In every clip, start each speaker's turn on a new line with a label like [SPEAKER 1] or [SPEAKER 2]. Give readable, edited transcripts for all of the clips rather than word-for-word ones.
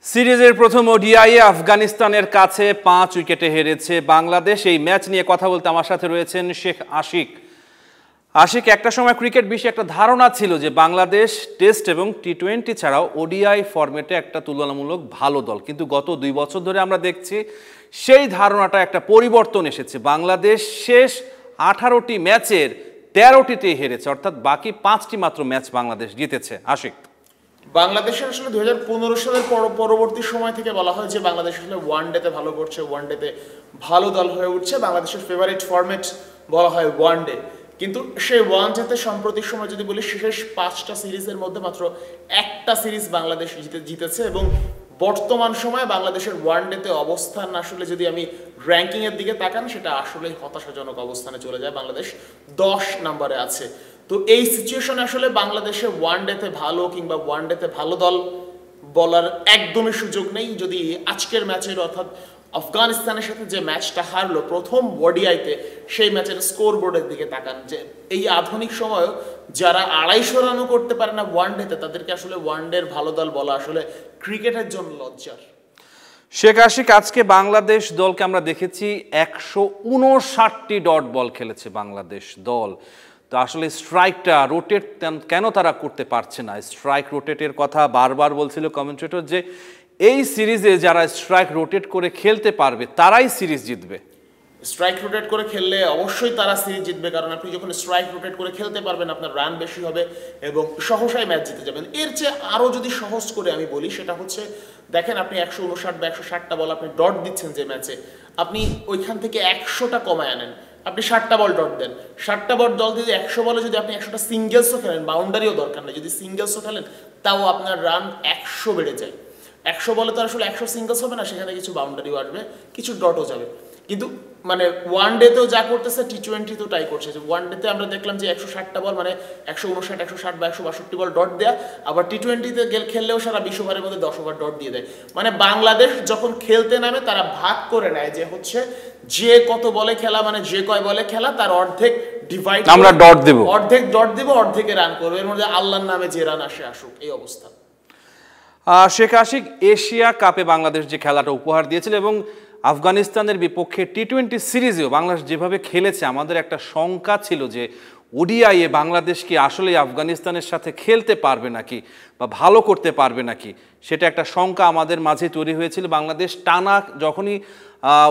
[SPEAKER 1] সিরিজের প্রথম ওডিআইয়ে আফগানিস্তানের কাছে 5 উইকেটে হেরেছে বাংলাদেশ। এই ম্যাচ নিয়ে কথা বলতে আমার সাথে রয়েছেন শেখ আশিক। আশিক, একটা সময় ক্রিকেট বিষয়ে একটা ধারণা ছিল যে বাংলাদেশ টেস্ট এবং টি-20 ছাড়াও ওডিআই ফরম্যাটে একটা তুলনামূলক ভালো দল, কিন্তু গত 2 বছর ধরে আমরা দেখছি সেই ধারণাটা একটা পরিবর্তন এসেছে। বাংলাদেশ শেষ 18টি ম্যাচের 13টিতেই হেরেছে, অর্থাৎ বাকি 5টি মাত্র ম্যাচ বাংলাদেশ জিতেছে। আশিক,
[SPEAKER 2] বাংলাদেশের আসলে 2015 সালের পরবর্তী সময় থেকে বলা হয় যে বাংলাদেশ আসলে ওয়ানডেতে ভালো করছে, ওয়ানডেতে ভালো দল হয়ে উঠছে, বাংলাদেশের ফেভারিট ফরম্যাট বলা হয় ওয়ানডে। কিন্তু সেই ওয়ানডেতে সাম্প্রতিক সময় যদি বলি, শেষ 5টা সিরিজের মধ্যে মাত্র একটা সিরিজ বাংলাদেশ জিতেছে এবং বর্তমান সময়ে বাংলাদেশের ওয়ানডেতে অবস্থান আসলে যদি আমি র্যাঙ্কিং এর দিকে তাকান, সেটা আসলেই হতাশাজনক অবস্থানে চলে যায়। বাংলাদেশ 10 নম্বরে আছে। তো এই সিচুয়েশনে আসলে বাংলাদেশে ওয়ানডেতে ভালো কিংবা ওয়ানডেতে ভালো দল বলার একদমই সুযোগ নেই। যদি আজকের ম্যাচের অর্থাৎ আফগানিস্তানের সাথে যে ম্যাচটা হারলো প্রথম ওডিআইতে, সেই ম্যাচের স্কোর বোর্ডের দিকে তাকান, যে এই আধুনিক সময়েও যারা 250 রানও করতে পারে না ওয়ানডেতে, তাদেরকে আসলে ওয়ানডের ভালো দল বলা আসলে ক্রিকেটের জন্য লজ্জার।
[SPEAKER 1] শেখ আশিক, আজকে বাংলাদেশ দলকে আমরা দেখেছি 159টি ডট বল খেলেছে বাংলাদেশ দল। তো আসলে স্ট্রাইকটা রোটেট কেন তারা করতে পারছে না? স্ট্রাইক রোটেটের কথা বারবার বলছিল কমেন্টেটর, যে এই সিরিজে যারা স্ট্রাইক রোটেট করে খেলতে পারবে তারাই সিরিজ জিতবে।
[SPEAKER 2] স্ট্রাইক রোটেট করে খেললে অবশ্যই তারা সিরিজ জিতবে, কারণ আপনি যখন স্ট্রাইক রোটেট করে খেলতে পারবেন আপনার রান বেশি হবে এবং সহসাই ম্যাচ জিতে যাবেন। এর চেয়ে আরও যদি সহজ করে আমি বলি, সেটা হচ্ছে দেখেন আপনি 159 বা 160টা বল আপনি ডট দিচ্ছেন যে ম্যাচে, আপনি ওইখান থেকে 100টা কমায় আনেন, আপনি 60টা বল ডট দেন। 60টা বল দল দিয়ে 100 বলে যদি আপনি 100টা সিঙ্গেলসও খেলেন, বাউন্ডারিও দরকার নেই, যদি সিঙ্গেলসও খেলেন তাও আপনার রান 100 বেড়ে যায়। 100 বলে তো আসলে 100 সিঙ্গেলস হবে না, সেখানে কিছু বাউন্ডারিও আসবে, কিছু ডটও যাবে। কিন্তু মানে ওয়ানডেতেও যা করতেছে টি-20তেও তাই করছে। যে ওয়ানডেতে আমরা দেখলাম যে 160টা বল মানে 159, 160 বা 162 বল ডট দেয়া, আবার টি-20তে খেললেও সারা 20 ওভারের মধ্যে 10 ওভার ডট দিয়ে দেয়। মানে বাংলাদেশ যখন খেলতে নামে তারা ভাগ করে নেয় যে হচ্ছে যে কত বলে খেলা, মানে যে কয় বলে খেলা তার অর্ধেক ডিভাইড,
[SPEAKER 1] আমরা ডট দেব,
[SPEAKER 2] অর্ধেক ডট দেব, অর্ধেকে রান করবে, এর মধ্যে আল্লাহর নামে যে রান আসে আসুক, এই অবস্থা।
[SPEAKER 1] শেখ আশিক, এশিয়া কাপে বাংলাদেশ যে খেলাটা উপহার দিয়েছিল এবং আফগানিস্তানের বিপক্ষে টি-20 সিরিজেও বাংলাদেশ যেভাবে খেলেছে, আমাদের একটা শঙ্কা ছিল যে ওডিআইয়ে বাংলাদেশ কি আসলে আফগানিস্তানের সাথে খেলতে পারবে নাকি বা ভালো করতে পারবে নাকি, সেটা একটা শঙ্কা আমাদের মাঝে তৈরি হয়েছিল। বাংলাদেশ টানা যখনই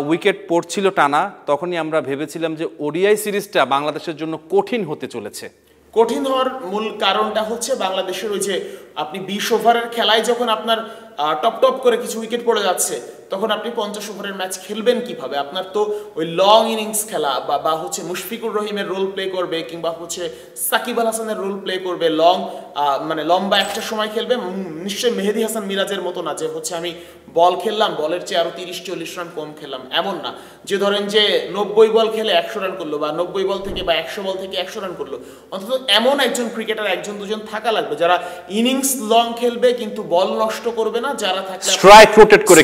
[SPEAKER 1] উইকেট পড়ছিল টানা, তখনই আমরা ভেবেছিলাম যে ওডিআই সিরিজটা বাংলাদেশের জন্য কঠিন হতে চলেছে।
[SPEAKER 2] কঠিন হওয়ার মূল কারণটা হচ্ছে বাংলাদেশের ওই যে আপনি 20 ওভারের খেলায় যখন আপনার টপ টপ করে কিছু উইকেট পড়ে যাচ্ছে, তখন আপনি 50 ওভারের ম্যাচ খেলবেন কিভাবে? আপনার তো ওই লং ইনিংস খেলা বা হচ্ছে মুশফিকুর রহিমের রোল প্লে করবে, কিংবা হচ্ছে সাকিব আল হাসানের রোল প্লে করবে, মানে লম্বা একটা সময় খেলবে। নিশ্চয়ই মেহেদী হাসান মিরাজের মতো না যে হচ্ছে আমি বল খেললাম, বলের চেয়ে আরো 30-40 রান কম খেললাম, এমন না। যে ধরেন যে 90 বল খেলে 100 রান করলো, বা 90 বল থেকে বা 100 বল থেকে 100 রান করলো, অন্তত এমন একজন ক্রিকেটার, একজন দুজন থাকা লাগবে যারা ইনিংস লং খেলবে কিন্তু বল নষ্ট করবে না, যারা থাকলে
[SPEAKER 1] স্ট্রাইক রোটেট করে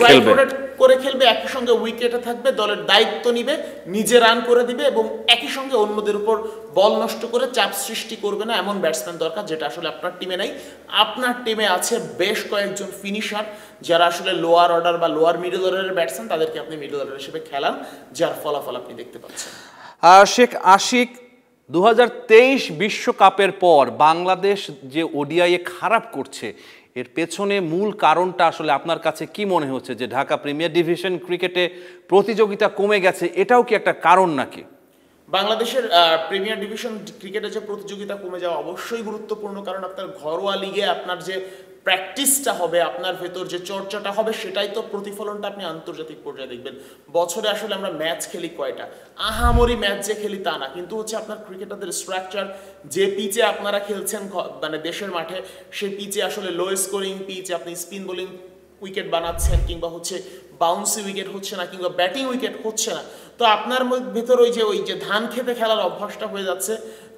[SPEAKER 2] খেলবে, একই সঙ্গে উইকেটে থাকবে, দলের দায়িত্ব নিবে, নিজে রান করে দিবে এবং একই সঙ্গে অন্যদের উপর বল নষ্ট করে চাপ সৃষ্টি করবে না, এমন ব্যাটসম্যান দরকার, যেটা আসলে আপনার টিমে নাই। আপনার টিমে আছে বেশ কয়েকজন ফিনিশার, যারা আসলে লোয়ার অর্ডার বা লোয়ার মিডল অর্ডারের ব্যাটসম্যান, তাদেরকে আপনি মিডল অর্ডার হিসেবে খেলান, যার ফলাফল আপনি দেখতে পাচ্ছেন।
[SPEAKER 1] শেখ আশিক, 2023 বিশ্বকাপের পর বাংলাদেশ যে ওডিআইয়ে খারাপ করছে, এর পেছনে মূল কারণটা আসলে আপনার কাছে কি মনে হচ্ছে? যে ঢাকা প্রিমিয়ার ডিভিশন ক্রিকেটে প্রতিযোগিতা কমে গেছে, এটাও কি একটা কারণ নাকি?
[SPEAKER 2] বাংলাদেশের প্রিমিয়ার ডিভিশন ক্রিকেটে যে প্রতিযোগিতা কমে যাওয়া অবশ্যই গুরুত্বপূর্ণ, কারণ আপনার ঘরোয়া লিগে আপনার যে প্র্যাকটিসটা হবে, আপনার ভেতর যে চর্চাটা হবে, সেটাই তো প্রতিফলনটা আপনি আন্তর্জাতিক পর্যায়ে দেখবেন। বছরে আসলে আমরা ম্যাচ খেলি কয়টা? আহামরি ম্যাচ যে খেলি তা না, কিন্তু হচ্ছে আপনার ক্রিকেটারদের স্ট্রাকচার, যে পিচে আপনারা খেলছেন মানে দেশের মাঠে, সেই পিচে আসলে লো স্কোরিং পিচ, আপনি স্পিন বোলিং উইকেট বানাচ্ছেন, কিংবা হচ্ছে বাউন্সি উইকেট হচ্ছে না, কিংবা ব্যাটিং উইকেট হচ্ছে না। তো আপনার ভেতর ওই যে ধান খেতে খেলার অভ্যাসটা হয়ে যাচ্ছে,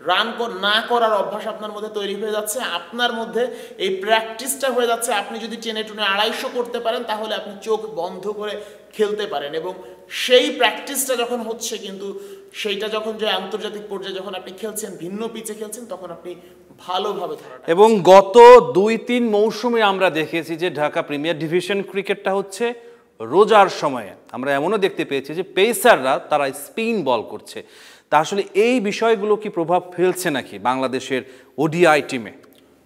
[SPEAKER 2] রান না করার অভ্যাস আপনার মধ্যে তৈরি হয়ে যাচ্ছে, আপনার মধ্যে এই প্র্যাকটিসটা হয়ে যাচ্ছে। আপনি যদি টেনে টুনে 250 করতে পারেন তাহলে আপনি চোখ বন্ধ করে খেলতে পারেন, এবং সেই প্র্যাকটিসটা যখন হচ্ছে, কিন্তু সেইটা যখন যে আন্তর্জাতিক পর্যায়ে যখন আপনি খেলছেন, ভিন্ন পিচে খেলছেন, তখন আপনি ভালোভাবে ধরাটা।
[SPEAKER 1] এবং গত 2-3 মৌসুমে আমরা দেখেছি যে ঢাকা প্রিমিয়ার ডিভিশন ক্রিকেটটা হচ্ছে রোজার সময়ে। আমরা এমনও দেখতে পেয়েছি যে পেসাররা তারা স্পিন বল করছে। তা আসলে এই বিষয়গুলো কি প্রভাব ফেলছে নাকি বাংলাদেশের ওডিআই টিমে?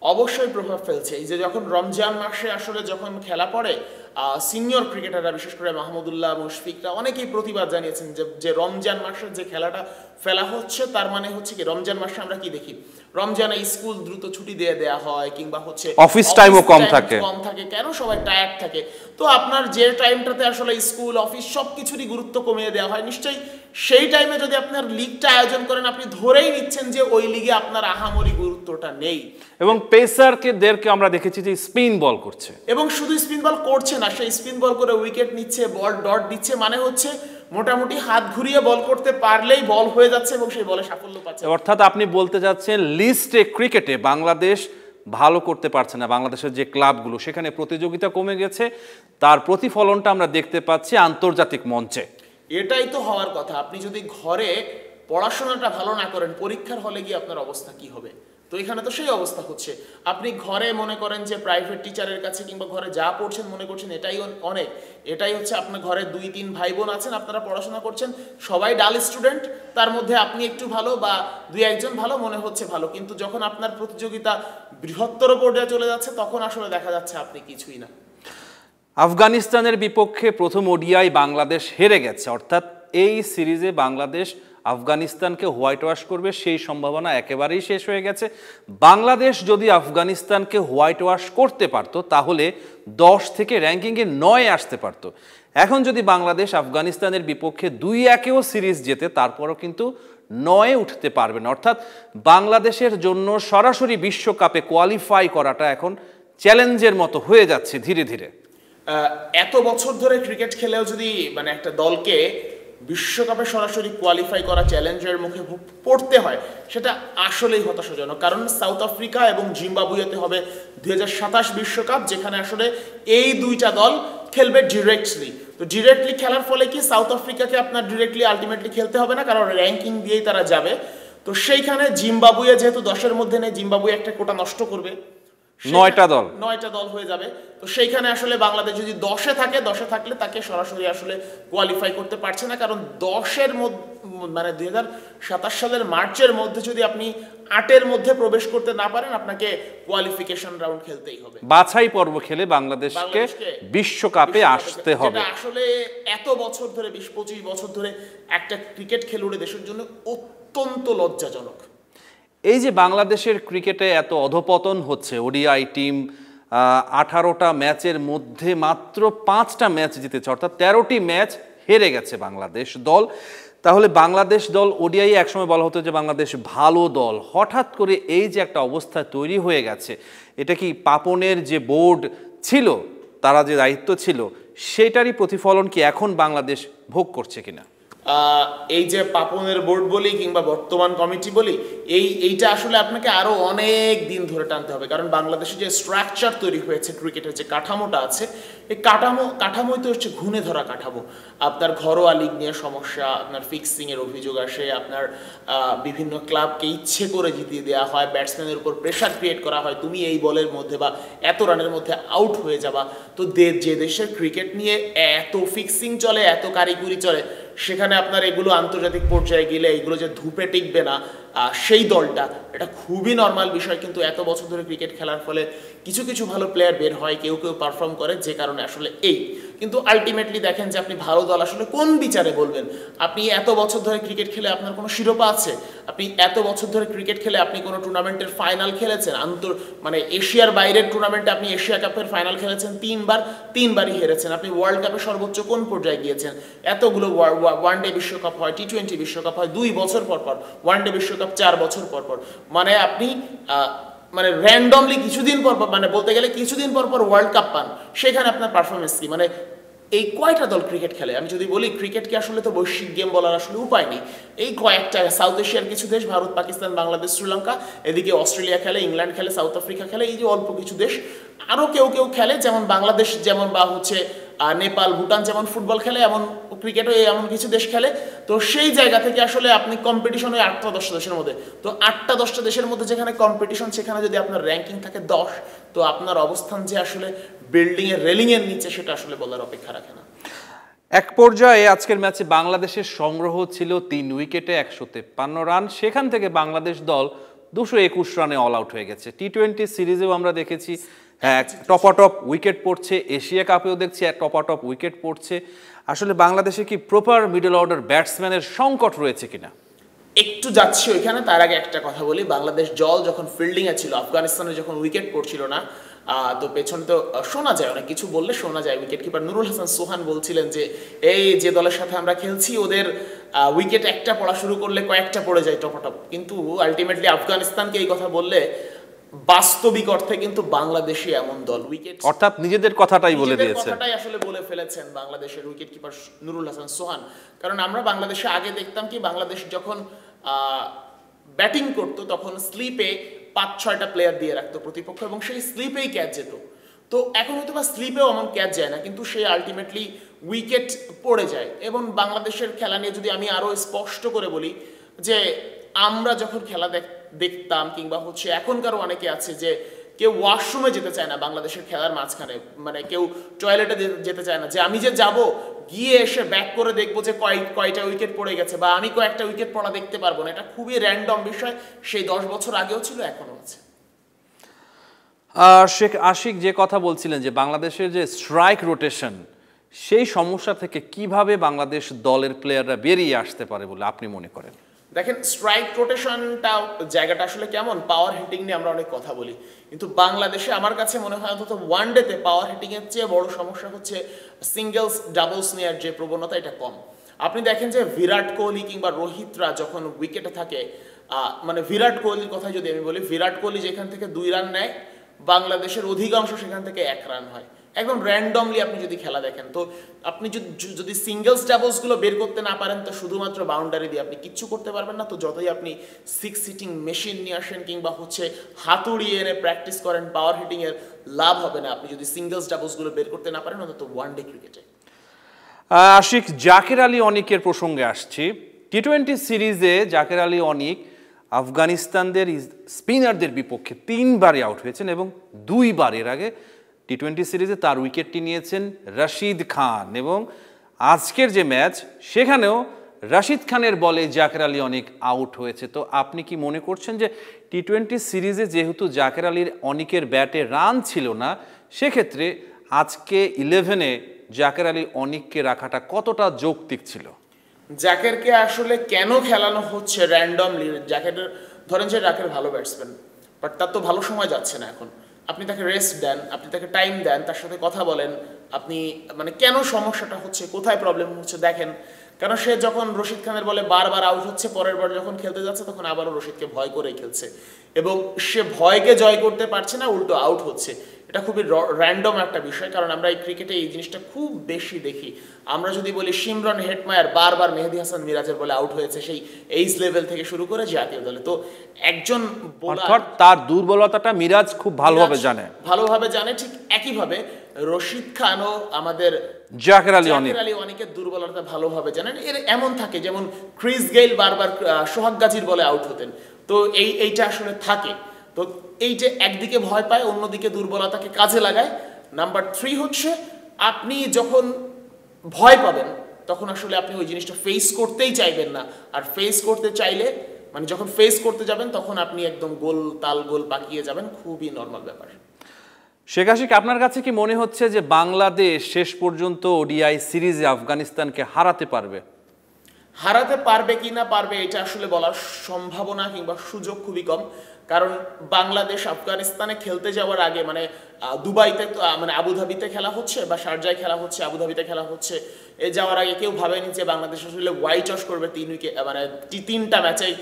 [SPEAKER 2] অবশ্যই প্রভাব ফেলছে। এই যে যখন রমজান মাসে আসলে যখন খেলা পড়ে, সিনিয়র ক্রিকেটাররা বিশেষ করে মাহমুদুল্লাহ, মুশফিকরা অনেকেই প্রতিবাদ জানিয়েছেন যে রমজান মাসে যে খেলাটা ফেলা হচ্ছে, তার মানে হচ্ছে কি রমজান মাসে আমরা কি দেখি, রমজানে স্কুল দ্রুত ছুটি দিয়ে দেয়া হয়, কিংবা হচ্ছে
[SPEAKER 1] অফিস টাইমও কম থাকে।
[SPEAKER 2] কেন সবাই টায়ার্ড থাকে, তো আপনার যে টাইমটাতে আসলে স্কুল অফিস সবকিছুরই গুরুত্ব কমিয়ে দেওয়া হয়, নিশ্চয়ই সেই টাইমে যদি আপনার লিগটা আয়োজন করেন, আপনি ধরেই নিচ্ছেন যে ওই লিগে আপনার আহামরি গুরুত্বটা নেই।
[SPEAKER 1] এবং পেসারদেরকে আমরা দেখেছি যে স্পিন বল করছে,
[SPEAKER 2] এবং শুধু স্পিন বল করছে না, সেই স্পিন বল করে উইকেট নিচ্ছে, বল ডট দিচ্ছে, মানে হচ্ছে মোটামুটি হাত ঘুরিয়ে বল করতে পারলেই বল হয়ে যাচ্ছে এবং সেই বলে সাফল্য পাচ্ছে।
[SPEAKER 1] অর্থাৎ আপনি বলতে যাচ্ছেন লিস্টে ক্রিকেটে বাংলাদেশ ভালো করতে পারছে না। বাংলাদেশের যে ক্লাবগুলো সেখানে প্রতিযোগিতা কমে গেছে, তার প্রতিফলনটা আমরা দেখতে পাচ্ছি আন্তর্জাতিক মঞ্চে।
[SPEAKER 2] এটাই তো হওয়ার কথা। আপনি যদি ঘরে পড়াশোনাটা ভালো না করেন, পরীক্ষার হলে গিয়ে আপনার অবস্থা কি হবে? তো এখানে তো সেই অবস্থা হচ্ছে। আপনি ঘরে মনে করেন যে প্রাইভেট টিচারের কাছে কিংবা ঘরে যা পড়ছেন মনে করছেন এটাই অনেক, এটাই হচ্ছে আপনার ঘরে 2-3 ভাই বোন আছেন, আপনারা পড়াশোনা করছেন, সবাই ডাল স্টুডেন্ট, তার মধ্যে আপনি একটু ভালো বা 2-1 ভালো মনে হচ্ছে ভালো, কিন্তু যখন আপনার প্রতিযোগিতা বৃহত্তর পর্যায়ে চলে যাচ্ছে, তখন আসলে দেখা যাচ্ছে আপনি কিছুই না।
[SPEAKER 1] আফগানিস্তানের বিপক্ষে প্রথম ওডিআই বাংলাদেশ হেরে গেছে, অর্থাৎ এই সিরিজে বাংলাদেশ আফগানিস্তানকে হোয়াইট ওয়াশ করবে সেই সম্ভাবনা একেবারেই শেষ হয়ে গেছে। বাংলাদেশ যদি আফগানিস্তানকে হোয়াইট ওয়াশ করতে পারতো তাহলে 10 থেকে র্যাঙ্কিংয়ে 9 আসতে পারতো। এখন যদি বাংলাদেশ আফগানিস্তানের বিপক্ষে 2-1-এও সিরিজ জেতে, তারপরও কিন্তু 9-এ উঠতে পারবে না। অর্থাৎ বাংলাদেশের জন্য সরাসরি বিশ্বকাপে কোয়ালিফাই করাটা এখন চ্যালেঞ্জের মতো হয়ে যাচ্ছে ধীরে ধীরে।
[SPEAKER 2] এত বছর ধরে ক্রিকেট খেলেও যদি মানে একটা দলকে বিশ্বকাপে সরাসরি কোয়ালিফাই করা চ্যালেঞ্জের মুখে পড়তে হয়, সেটা আসলেই হতাশাজনক। কারণ সাউথ আফ্রিকা এবং জিম্বাবুয়েতে হবে 2027 বিশ্বকাপ, যেখানে আসলে এই দুইটা দল খেলবে ডিরেক্টলি। তো ডিরেক্টলি খেলার ফলে কি সাউথ আফ্রিকাকে আপনার ডিরেক্টলি আলটিমেটলি খেলতে হবে না, কারণ র্যাঙ্কিং দিয়েই তারা যাবে। তো সেইখানে জিম্বাবুয়ে যেহেতু 10-এর মধ্যে নেই, জিম্বাবুয়ে একটা কোটা নষ্ট করবে,
[SPEAKER 1] 9টা
[SPEAKER 2] দল হয়ে যাবে। তো সেইখানে আসলে বাংলাদেশ যদি 10-এ থাকে, 10-এ থাকলে তাকে সরাসরি আসলে কোয়ালিফাই করতে পারছে না, কারণ 10-এর মধ্যে মানে 2027 সালের মার্চের মধ্যে যদি আপনি 8-এর মধ্যে প্রবেশ করতে না পারেন, আপনাকে কোয়ালিফিকেশন রাউন্ড খেলতেই হবে,
[SPEAKER 1] বাছাই পর্ব খেলে বাংলাদেশকে বিশ্বকাপে আসতে হবে।
[SPEAKER 2] এটা আসলে এত বছর ধরে 20-25 বছর ধরে একটা ক্রিকেট খেলুড়ে দেশের জন্য অত্যন্ত লজ্জাজনক।
[SPEAKER 1] এই যে বাংলাদেশের ক্রিকেটে এত অধপতন হচ্ছে, ওডিআই টিম 18টা ম্যাচের মধ্যে মাত্র 5টা ম্যাচ জিতেছে, অর্থাৎ 13টি ম্যাচ হেরে গেছে বাংলাদেশ দল। তাহলে বাংলাদেশ দল ওডিআই একসময় বলা হতো যে বাংলাদেশ ভালো দল, হঠাৎ করে এই যে একটা অবস্থা তৈরি হয়ে গেছে, এটা কি পাপনের যে বোর্ড ছিল, তারা যে দায়িত্ব ছিল, সেটারই প্রতিফলন কি এখন বাংলাদেশ ভোগ করছে কিনা?
[SPEAKER 2] এই যে পাপনের বোর্ড বলি কিংবা বর্তমান কমিটি বলি, এইটা আসলে আপনাকে আরো অনেক দিন ধরে টানতে হবে। কারণ বাংলাদেশে যে স্ট্রাকচার তৈরি হয়েছে, ক্রিকেটের যে কাঠামোটা আছে, এই কাঠামোই তো হচ্ছে ঘুণে ধরা কাঠামো। আপনার ঘরোয়া লিগ নিয়ে সমস্যা, আপনার ফিক্সিং এর অভিযোগ আসে, আপনার বিভিন্ন ক্লাবকে ইচ্ছে করে জিতিয়ে দেওয়া হয়, ব্যাটসম্যানের উপর প্রেশার ক্রিয়েট করা হয়, তুমি এই বলের মধ্যে বা এত রানের মধ্যে আউট হয়ে যাবা। তো যে দেশের ক্রিকেট নিয়ে এত ফিক্সিং চলে, এত কারিগরি চলে, সেখানে আপনার এগুলো আন্তর্জাতিক পর্যায়ে গেলে এগুলো যে ধূপে টিকবে না, সেই দলটা, এটা খুবই নর্মাল বিষয়। কিন্তু এত বছর ধরে ক্রিকেট খেলার ফলে কিছু কিছু ভালো প্লেয়ার বের হয়, কেউ পারফর্ম করে, যে কারণে আসলে কিন্তু আলটিমেটলি দেখেন যে আপনি ভালো দল আসলে কোন বিচারে বলবেন? আপনি এত বছর ধরে ক্রিকেট খেলে আপনার কোনো শিরোপা আছে? আপনি এত বছর ধরে ক্রিকেট খেলে আপনি কোনো টুর্নামেন্টের ফাইনাল খেলেছেন? মানে এশিয়ার বাইরের টুর্নামেন্টে আপনি এশিয়া কাপের ফাইনাল খেলেছেন 3বারই হেরেছেন। আপনি ওয়ার্ল্ড কাপে সর্বোচ্চ কোন পর্যায়ে গিয়েছেন? এতগুলো ওয়ানডে বিশ্বকাপ হয়, টি20 বিশ্বকাপ হয় 2 বছর পর পর, ওয়ানডে বিশ্বকাপ 4 বছর পর পর, মানে আপনি মানে র্যান্ডমলি কিছুদিন পর পর, মানে বলতে গেলে কিছুদিন পর পর ওয়ার্ল্ড কাপ পান, সেখানে আপনার পারফরমেন্স কি? মানে এই কয়টা দল ক্রিকেট খেলে? আমি যদি বলি ক্রিকেটকে আসলে তো বৈশ্বিক গেম বলার আসলে উপায় নেই। এই কয়েকটা সাউথ এশিয়ার কিছু দেশ, ভারত, পাকিস্তান, বাংলাদেশ, শ্রীলঙ্কা, এদিকে অস্ট্রেলিয়া খেলে, ইংল্যান্ড খেলে, সাউথ আফ্রিকা খেলে, এই যে অল্প কিছু দেশ। আরও কেউ কেউ খেলে, যেমন বাংলাদেশ যেমন, বা হচ্ছে নেপাল, ভুটান যেমন ফুটবল খেলে, এমন ক্রিকেটও এমন কিছু দেশ খেলে। তো সেই জায়গা থেকে আসলে আপনি কম্পিটিশন ওই 8টা-10টা দেশের মধ্যে, তো 8টা-10টা দেশের মধ্যে যেখানে কম্পিটিশন, সেখানে যদি আপনার র্যাঙ্কিং থাকে 10, তো আপনার অবস্থান যে আসলে বিল্ডিংয়ের রেলিংয়ের নিচে, সেটা আসলে বলার অপেক্ষা রাখে না।
[SPEAKER 1] এক পর্যায়ে আজকের ম্যাচে বাংলাদেশের সংগ্রহ ছিল 3 উইকেটে 153 রান। সেখান থেকে বাংলাদেশ দল 221 রানে অল আউট হয়ে গেছে। টি-20 সিরিজেও আমরা দেখেছি টপ উইকেট পড়ছে, এশিয়া কাপেও দেখছি টপ উইকেট পড়ছে। আসলে বাংলাদেশে কি প্রপার মিডল অর্ডার ব্যাটসম্যানের সংকট রয়েছে কিনা?
[SPEAKER 2] একটু যাচ্ছি ওইখানে, তার আগে একটা কথা বলি। বাংলাদেশ দল যখন ফিল্ডিংয়ে ছিল, আফগানিস্তানে যখন উইকেট পড়ছিল না, তো পেছনে তো শোনা যায়, অনেক কিছু বললে শোনা যায়। উইকেট কিপার নুরুল হাসান সোহান বলছিলেন যে এই যে দলের সাথে আমরা খেলছি, ওদের উইকেট একটা পড়া শুরু করলে কয়েকটা পড়ে যায় টপ। কিন্তু আলটিমেটলি আফগানিস্তানকে এই কথা বললে বাস্তবিক অর্থে কিন্তু বাংলাদেশি এমন দল, উইকেট
[SPEAKER 1] অর্থাৎ নিজেদের কথাটাই বলে দিয়েছে,
[SPEAKER 2] কথাটাই আসলে বলে ফেলেছেন বাংলাদেশের উইকেট কিপার নুরুল হাসান সোহান। কারণ আমরা বাংলাদেশে আগে দেখতাম কি, বাংলাদেশ যখন ব্যাটিং করতো তখন স্লিপে 5-6টা প্লেয়ার দিয়ে রাখতো প্রতিপক্ষ, এবং সেই স্লিপেই ক্যাচ যেত। তো এখন হয়তো বা স্লিপেও এমন ক্যাচ যায় না, কিন্তু সে আলটিমেটলি উইকেট পড়ে যায়। এবং বাংলাদেশের খেলা নিয়ে যদি আমি আরও স্পষ্ট করে বলি, যে আমরা যখন খেলা দেখতাম, কিংবা হচ্ছে এখনকারও অনেকে আছে যে কেউ ওয়াশরুমে যেতে চায় না বাংলাদেশের খেলার মাঝখানে, মানে কেউ টয়লেটে যেতে চায় না, যে আমি যে যাব গিয়ে এসে ব্যাক করে দেখবো যে কয়টা উইকেট পড়ে গেছে, বা আমি কয়েকটা উইকেট পড়া দেখতে পারবো না। এটা খুবই র্যান্ডম বিষয়, সেই 10 বছর আগেও ছিল, এখনো আছে।
[SPEAKER 1] শেখ আশিক যে কথা বলছিলেন যে বাংলাদেশের যে স্ট্রাইক রোটেশন, সেই সমস্যা থেকে কিভাবে বাংলাদেশ দলের প্লেয়াররা বেরিয়ে আসতে পারে বলে আপনি মনে করেন?
[SPEAKER 2] দেখেন, স্ট্রাইক রোটেশনটা জায়গাটা আসলে কেমন, পাওয়ার হিটিং নিয়ে আমরা অনেক কথা বলি, কিন্তু বাংলাদেশে আমার কাছে মনে হয় অন্তত ওয়ানডেতে পাওয়ার হিটিংয়ের চেয়ে বড় সমস্যা হচ্ছে সিঙ্গেলস ডাবলস নেওয়ার যে প্রবণতা, এটা কম। আপনি দেখেন যে বিরাট কোহলি কিংবা রোহিতরা যখন উইকেটে থাকে, মানে বিরাট কোহলির কথা যদি আমি বলি, বিরাট কোহলি যেখান থেকে 2 রান নেয়, বাংলাদেশের অধিকাংশ সেখান থেকে 1 রান হয়। একদম র্যান্ডমলি আপনি যদি খেলা দেখেন, তো আপনি যদি সিঙ্গেলস ডাবলসগুলো বের করতে না পারেন, তো শুধুমাত্র বাউন্ডারি দিয়ে আপনি কিচ্ছু করতে পারবেন না। তো যতই আপনি 6 সিটিং মেশিন নিয়ে আসেন, কিংবা হচ্ছে হাতুড়ি এনে প্র্যাকটিস করেন, পাওয়ার হিটিংয়ের লাভ হবে না আপনি যদি সিঙ্গেলস ডাবলসগুলো বের করতে না পারেন, অন্তত ওয়ানডে ক্রিকেটে।
[SPEAKER 1] আশিক, জাকের আলী অনিকের প্রসঙ্গে আসছি। টি-20 সিরিজে জাকের আলী অনিক আফগানিস্তানদের স্পিনারদের বিপক্ষে 3বারই আউট হয়েছেন, এবং 2বার এর আগে টি-20 সিরিজে তার উইকেটটি নিয়েছেন রশিদ খান। এবং আজকের যে ম্যাচ, সেখানেও রশিদ খানের বলে জাকের আলী অনিক আউট হয়েছে। তো আপনি কি মনে করছেন যে টি-20 সিরিজে যেহেতু জাকের আলীর অনিকের ব্যাটে রান ছিল না, সেক্ষেত্রে আজকে 11-এ জাকের আলী অনিককে রাখাটা কতটা যৌক্তিক ছিল?
[SPEAKER 2] জাকেরকে আসলে কেন খেলানো হচ্ছে র্যান্ডমলি? জাকেরের ধরেন যে জাকের ভালো ব্যাটসম্যান, বাট তার তো ভালো সময় যাচ্ছে না এখন। আপনি তাকে রেস্ট দেন, আপনি তাকে টাইম দেন, তার সাথে কথা বলেন, আপনি মানে কেন সমস্যাটা হচ্ছে, কোথায় প্রবলেম হচ্ছে দেখেন। কারণ সে যখন রশিদ খানের বলে বারবার আউট হচ্ছে, পরের বার যখন খেলতে যাচ্ছে তখন আবারও রশিদকে ভয় করেই খেলছে, এবং সে ভয়কে জয় করতে পারছে না, উল্টো আউট হচ্ছে। এটা খুবই র্যান্ডম একটা বিষয়, কারণ আমরা এই ক্রিকেটে এই জিনিসটা খুব বেশি দেখি। আমরা যদি বলি শিমরন হেটমায়ার বারবার মেহেদী হাসান মিরাজের বলে আউট হয়েছে, সেই এইজ লেভেল থেকে শুরু করে জাতীয় দলে। তো একজন
[SPEAKER 1] অর্থাৎ তার দুর্বলতাটা মিরাজ খুব ভালোভাবে জানে,
[SPEAKER 2] ঠিক একইভাবে রশিদ খানও আমাদের
[SPEAKER 1] জাকের আলী
[SPEAKER 2] অনেকের দুর্বলতা ভালোভাবে জানেন। এর এমন থাকে, যেমন ক্রিস গেইল বারবার সোহাগ গাজীর বলে আউট হতেন। তো এইটা আসলে থাকে। তো এই যে একদিকে ভয় পায়, অন্যদিকে দুর্বলতাকে কাজে লাগায়। নাম্বার 3 হচ্ছে, আপনি যখন ভয় পাবেন তখন আসলে আপনি ওই জিনিসটা ফেস করতেই চাইবেন না। আর ফেস করতে চাইলে, মানে যখন ফেস করতে যাবেন তখন আপনি একদম গোল পাকিয়ে যাবেন, খুবই নর্মাল ব্যাপার।
[SPEAKER 1] শেখ আশিক, আপনার কাছে কি মনে হচ্ছে যে বাংলাদেশ শেষ পর্যন্ত ওডিআই সিরিজে আফগানিস্তানকে হারাতে পারবে? কি না পারবে এটা আসলে বলার সম্ভাবনা কিংবা সুযোগ খুবই কম। কারণ বাংলাদেশ আফগানিস্তানে খেলতে যাওয়ার আগে, মানে দুবাইতে, মানে আবুধাবিতে খেলা হচ্ছে, বা শারজায় খেলা হচ্ছে, আবুধাবিতে খেলা হচ্ছে, যাওয়ার আগে কেউ ভাবেনি যে বাংলাদেশ আসলে হোয়াইট ওয়াশ করবে 3 উইকেট, মানে 3টা ম্যাচেই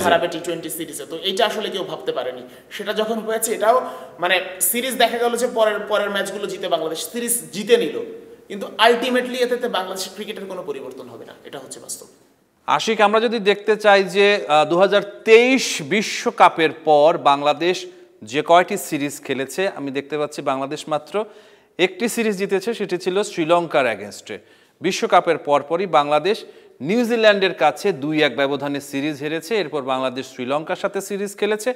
[SPEAKER 1] হারাবে টি-20 সিরিজে। তো এইটা আসলে কেউ ভাবতে পারেনি। সেটা যখন হয়েছে, এটাও মানে সিরিজ দেখা গেল যে পরের ম্যাচগুলো জিতে বাংলাদেশ সিরিজ জিতে নিল,
[SPEAKER 2] কিন্তু আলটিমেটলি এতে বাংলাদেশ ক্রিকেটের কোনো পরিবর্তন হবে না, এটা হচ্ছে বাস্তব।
[SPEAKER 1] আশিক, আমরা যদি দেখতে চাই যে 2023 বিশ্বকাপের পর বাংলাদেশ যে কয়টি সিরিজ খেলেছে, আমি দেখতে পাচ্ছি বাংলাদেশ মাত্র একটি সিরিজ জিতেছে, সেটি ছিল শ্রীলঙ্কার অ্যাগেনস্টে। বিশ্বকাপের পরপরই বাংলাদেশ নিউজিল্যান্ডের কাছে 2-1 ব্যবধানে সিরিজ হেরেছে। এরপর বাংলাদেশ শ্রীলঙ্কার সাথে সিরিজ খেলেছে,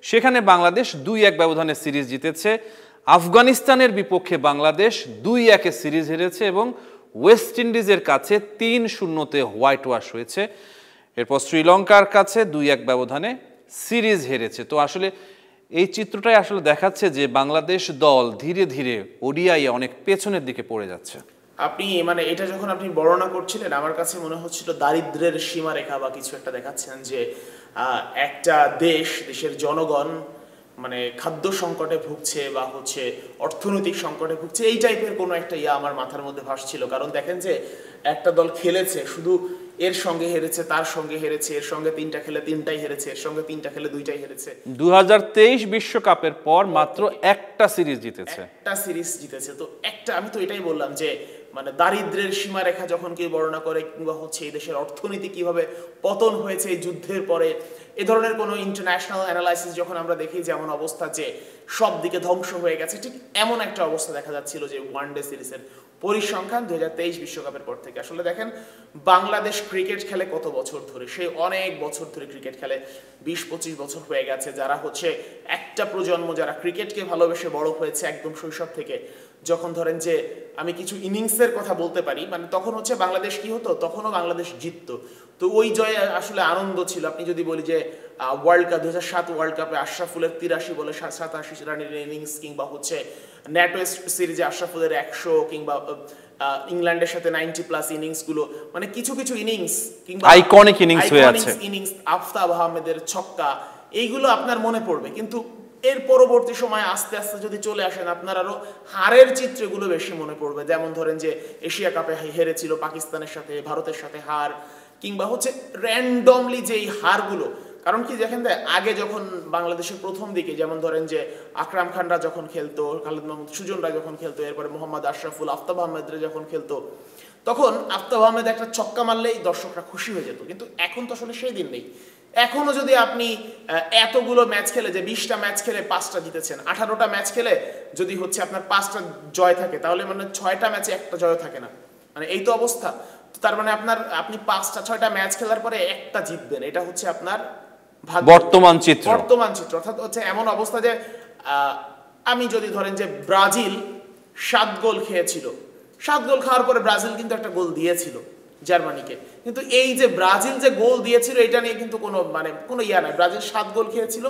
[SPEAKER 1] সেখানে বাংলাদেশ 2-1 ব্যবধানে সিরিজ জিতেছে। আফগানিস্তানের বিপক্ষে বাংলাদেশ 2-1 সিরিজ হেরেছে এবং ওয়েস্ট ইন্ডিজের কাছে 3-0 হোয়াইট ওয়াশ হয়েছে। এরপর শ্রীলঙ্কার কাছে 2-1 ব্যবধানে সিরিজ হেরেছে। তো আসলে এই চিত্রটাই আসলে দেখাচ্ছে যে বাংলাদেশ দল ধীরে ধীরে ওডিআই অনেক পেছনের দিকে পড়ে যাচ্ছে।
[SPEAKER 2] আপনি মানে এটা যখন আপনি বর্ণনা করছিলেন, আমার কাছে মনে হচ্ছিল দারিদ্র্যের সীমারেখা বা কিছু একটা দেখাচ্ছেন, যে একটা দেশের জনগণ মানে খাদ্য সংকটে ভুগছে বা হচ্ছে অর্থনৈতিক সংকটে ভুগছে, এই টাইপের কোনো একটা আমার মাথার মধ্যে ভাসছিল। কারণ দেখেন যে একটা দল খেলেছে, শুধু এর সঙ্গে হেরেছে, তার সঙ্গে হেরেছে, এর সঙ্গে 3টা খেলে 3টাই হেরেছে, এর সঙ্গে 3টা খেলে 2টাই হেরেছে।
[SPEAKER 1] 2023 বিশ্বকাপের পর মাত্র একটা সিরিজ জিতেছে,
[SPEAKER 2] তো একটা, আমি তো এটাই বললাম যে মানে দারিদ্র্যের সীমারেখা যখন কেউ বর্ণনা করে, কিংবা হচ্ছে এই দেশের অর্থনীতি কিভাবে পতন হয়েছে এই যুদ্ধের পরে, এ ধরনের কোনো ইন্টারন্যাশনাল অ্যানালাইসিস যখন আমরা দেখি যে এমন অবস্থা যে সব দিকে ধ্বংস হয়ে গেছে, ঠিক এমন একটা অবস্থা দেখা যাচ্ছিল যে ওয়ানডে সিরিজের পরিসংখ্যান 2023 বিশ্বকাপের পর থেকে। আসলে দেখেন বাংলাদেশ ক্রিকেট খেলে কত বছর ধরে, সে অনেক বছর ধরে ক্রিকেট খেলে, 20-25 বছর হয়ে গেছে। যারা হচ্ছে একটা প্রজন্ম যারা ক্রিকেটকে ভালোবেসে বড় হয়েছে একদম শৈশব থেকে, যখন ধরেন যে আমি কিছু ইনিংসের কথা বলতে পারি, মানে তখন হচ্ছে বাংলাদেশ কি হতো, তখনও বাংলাদেশ জিততো। তো ওই জয়ে আসলে আনন্দ ছিল। আপনি যদি বলি যে ওয়ার্ল্ড কাপ 2007 ওয়ার্ল্ড কাপে আশরাফুলের 83 বলে 87 রানের ইনিংস, কিংবা হচ্ছে ন্যাটোয়েস্ট সিরিজে আশরাফুলের 100, কিংবা ইংল্যান্ডের সাথে 90+ ইনিংসগুলো, মানে কিছু কিছু ইনিংস কিংবা
[SPEAKER 1] আইকনিক ইনিংস হয়ে আছে,
[SPEAKER 2] ইনিংস আফতাব আহমেদের ছক্কা, এইগুলো আপনার মনে পড়বে। কিন্তু এর পরবর্তী সময় আস্তে আস্তে যদি চলে আসেন, আপনার আরো হারের চিত্রগুলো বেশি মনে পড়বে। যেমন ধরেন যে এশিয়া কাপে হেরেছিল পাকিস্তানের সাথে, ভারতের সাথে হার, কিংবা হচ্ছে র্যান্ডমলি যেই হারগুলো। কারণ কি দেখেন, আগে যখন বাংলাদেশের প্রথম দিকে যেমন ধরেন যে আকরাম খানরা যখন খেলতো, খালিদ মাহমুদ সুজনরা যখন খেলতো, এরপরে মোহাম্মদ আশরাফুল, আফতাব আহমেদরা যখন খেলতো, তখন আফতাব আহমেদ একটা ছক্কা মারলেই দর্শকরা খুশি হয়ে যেত। কিন্তু এখন তো আসলে সেই দিন নেই। এখনো যদি আপনি এতগুলো ম্যাচ খেলে, যে 20টা ম্যাচ খেলে 5টা জিতেছেন, 18টা ম্যাচ খেলে যদি হচ্ছে আপনার 5টা জয় থাকে, তাহলে মানে 6টা ম্যাচে একটা জয় থাকে না, মানে এই তো অবস্থা। তার মানে আপনি 5টা-6টা ম্যাচ খেলার পরে একটা জিতবেন, এটা হচ্ছে আপনার
[SPEAKER 1] বর্তমান চিত্র।
[SPEAKER 2] অর্থাৎ হচ্ছে এমন অবস্থা যে আমি যদি ধরেন যে ব্রাজিল 7 গোল খেয়েছিল, 7 গোল খাওয়ার পরে ব্রাজিল কিন্তু একটা গোল দিয়েছিল জার্মানিকে, কিন্তু এই যে ব্রাজিল যে গোল দিয়েছিল এটা নিয়ে কিন্তু কোনো ইয়া নাই, ব্রাজিল 7 গোল খেয়েছিল,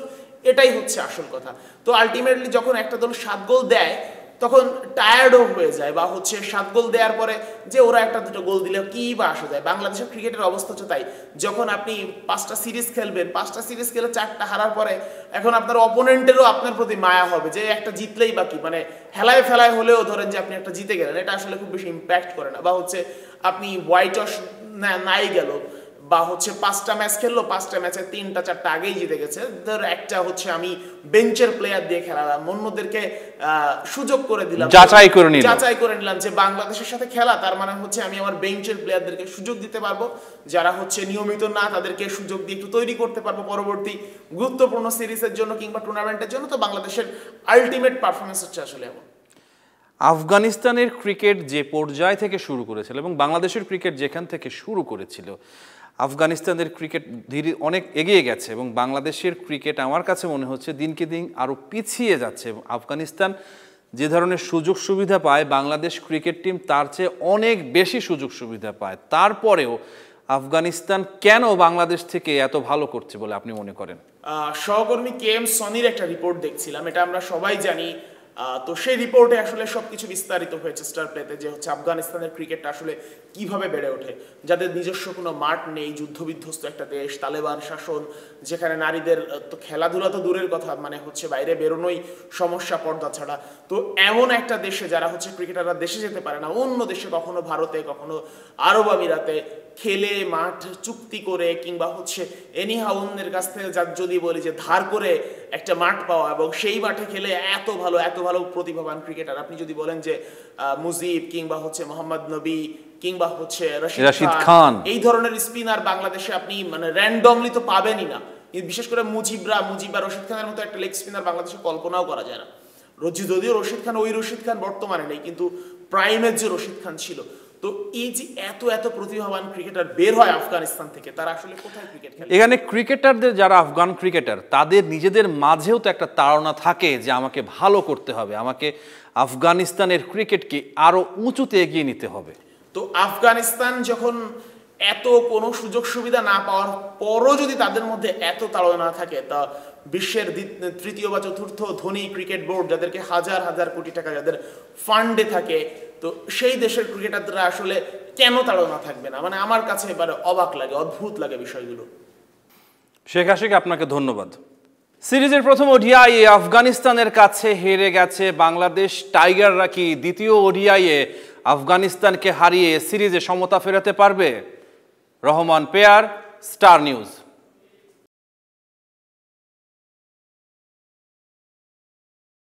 [SPEAKER 2] এটাই হচ্ছে আসল কথা। তো আলটিমেটলি যখন একটা দল 7 গোল দেয়, তখন টায়ার্ডও হয়ে যায়, বা হচ্ছে 7 গোল দেওয়ার পরে যে ওরা একটা দুটো গোল দিলে কি বা আসা যায়। বাংলাদেশের ক্রিকেটের অবস্থা হচ্ছে তাই, যখন আপনি 5টা সিরিজ খেলবেন, 5টা সিরিজ খেলে 4টা হারার পরে এখন আপনার অপোনেন্টেরও আপনার প্রতি মায়া হবে, যে একটা জিতলেই বাকি, মানে হেলায় ফেলায় হলেও ধরেন যে আপনি একটা জিতে গেলেন, এটা আসলে খুব বেশি ইম্প্যাক্ট করে না। বা হচ্ছে আপনি হোয়াইট ওয়াশ নাই গেল, বা হচ্ছে 5টা ম্যাচ খেললো, 5টা ম্যাচে 3টা-4টা আগেই জিতে গেছে, ধর একটা হচ্ছে আমি বেঞ্চের প্লেয়ার দিয়ে খেলালাম, অন্যদেরকে সুযোগ করে দিলাম, যাচাই করে নিলাম যে বাংলাদেশের সাথে খেলা, তার মানে হচ্ছে আমি আমার বেঞ্চের প্লেয়ারদেরকে সুযোগ দিতে পারবো, যারা হচ্ছে নিয়মিত না তাদেরকে সুযোগ দিয়ে একটু তৈরি করতে পারবো পরবর্তী গুরুত্বপূর্ণ সিরিজের জন্য কিংবা টুর্নামেন্টের জন্য। তো বাংলাদেশের আলটিমেট পারফরমেন্স হচ্ছে আসলে এমন।
[SPEAKER 1] আফগানিস্তানের ক্রিকেট যে পর্যায় থেকে শুরু করেছিল এবং বাংলাদেশের ক্রিকেট যেখান থেকে শুরু করেছিল, আফগানিস্তানের ক্রিকেট ধীরে অনেক এগিয়ে গেছে এবং বাংলাদেশের ক্রিকেট আমার কাছে মনে হচ্ছে দিনকে দিন আরও পিছিয়ে যাচ্ছে। আফগানিস্তান যে ধরনের সুযোগ সুবিধা পায়, বাংলাদেশ ক্রিকেট টিম তার চেয়ে অনেক বেশি সুযোগ সুবিধা পায়। তারপরেও আফগানিস্তান কেন বাংলাদেশ থেকে এত ভালো করছে বলে আপনি মনে করেন?
[SPEAKER 2] সহকর্মী KM সনির একটা রিপোর্ট দেখছিলাম, এটা আমরা সবাই জানি। তো সেই রিপোর্টে আসলে সবকিছু বিস্তারিত হয়েছে স্টার প্লেতে, যে হচ্ছে আফগানিস্তানের ক্রিকেটটা আসলে কিভাবে বেড়ে ওঠে, যাদের নিজস্ব কোনো মাঠ নেই, যুদ্ধবিধ্বস্ত একটা দেশ, তালেবান শাসন, যেখানে নারীদের তো খেলাধুলা তো দূরের কথা, মানে হচ্ছে বাইরে বেরোনোই সমস্যা পর্দা ছাড়া। তো এমন একটা দেশে যারা হচ্ছে ক্রিকেটাররা দেশে যেতে পারে না, অন্য দেশে কখনো ভারতে, কখনো আরব আমিরাতে খেলে মাঠ চুক্তি করে, কিংবা হচ্ছে এনিহা অন্যের কাছ থেকে যদি বলি যে ধার করে একটা মাঠ পাওয়া, এবং সেই মাঠে খেলে এত ভালো ভালো প্রতিভাবান ক্রিকেটার। আপনি যদি বলেন যে মুজিব কিংবা হচ্ছে মোহাম্মদ নবী কিংবা হচ্ছে রশিদ খান, এই ধরনের স্পিনার বাংলাদেশে আপনি মানে র্যান্ডমলি তো পাবেনই না। বিশেষ করে মুজিব বা রশিদ খানের মতো একটা লেগ স্পিনার বাংলাদেশে কল্পনাও করা যায় না। যদিও রশিদ খান ওই রশিদ খান বর্তমানে নেই, কিন্তু প্রাইমের যে রশিদ খান ছিল। তো এই যে এত প্রতিভাবান ক্রিকেটার বের হয় আফগানিস্তান থেকে, তারা আসলে কোথায় ক্রিকেট খেলে?
[SPEAKER 1] এখানে ক্রিকেটারদের যারা আফগান ক্রিকেটার, তাদের নিজেদের মাঝেও তো একটা তাড়না থাকে যে আমাকে ভালো করতে হবে, আমাকে আফগানিস্তানের ক্রিকেটকে আরো উঁচুতে এগিয়ে নিতে হবে।
[SPEAKER 2] তো আফগানিস্তান যখন এত কোনো সুযোগ সুবিধা না পাওয়ার পরও যদি তাদের মধ্যে এত তাড়না থাকে, তা বিশ্বের তৃতীয় বা চতুর্থ ধনী ক্রিকেট বোর্ড, যাদেরকে হাজার হাজার কোটি টাকা যাদের ফান্ডে থাকে, তো সেই দেশের ক্রিকেটাররা আসলে কেন তাড়না থাকবে না? মানে আমার কাছে এবারে অবাক লাগে, অদ্ভুত লাগে বিষয়গুলো।
[SPEAKER 1] শেখ আশিক, আপনাকে ধন্যবাদ। সিরিজের প্রথম ওডিআইয়ে আফগানিস্তানের কাছে হেরে গেছে বাংলাদেশ। টাইগাররা কি দ্বিতীয় ওডিআইয়ে আফগানিস্তানকে হারিয়ে সিরিজে সমতা ফেরাতে পারবে? Rahman pair, star news.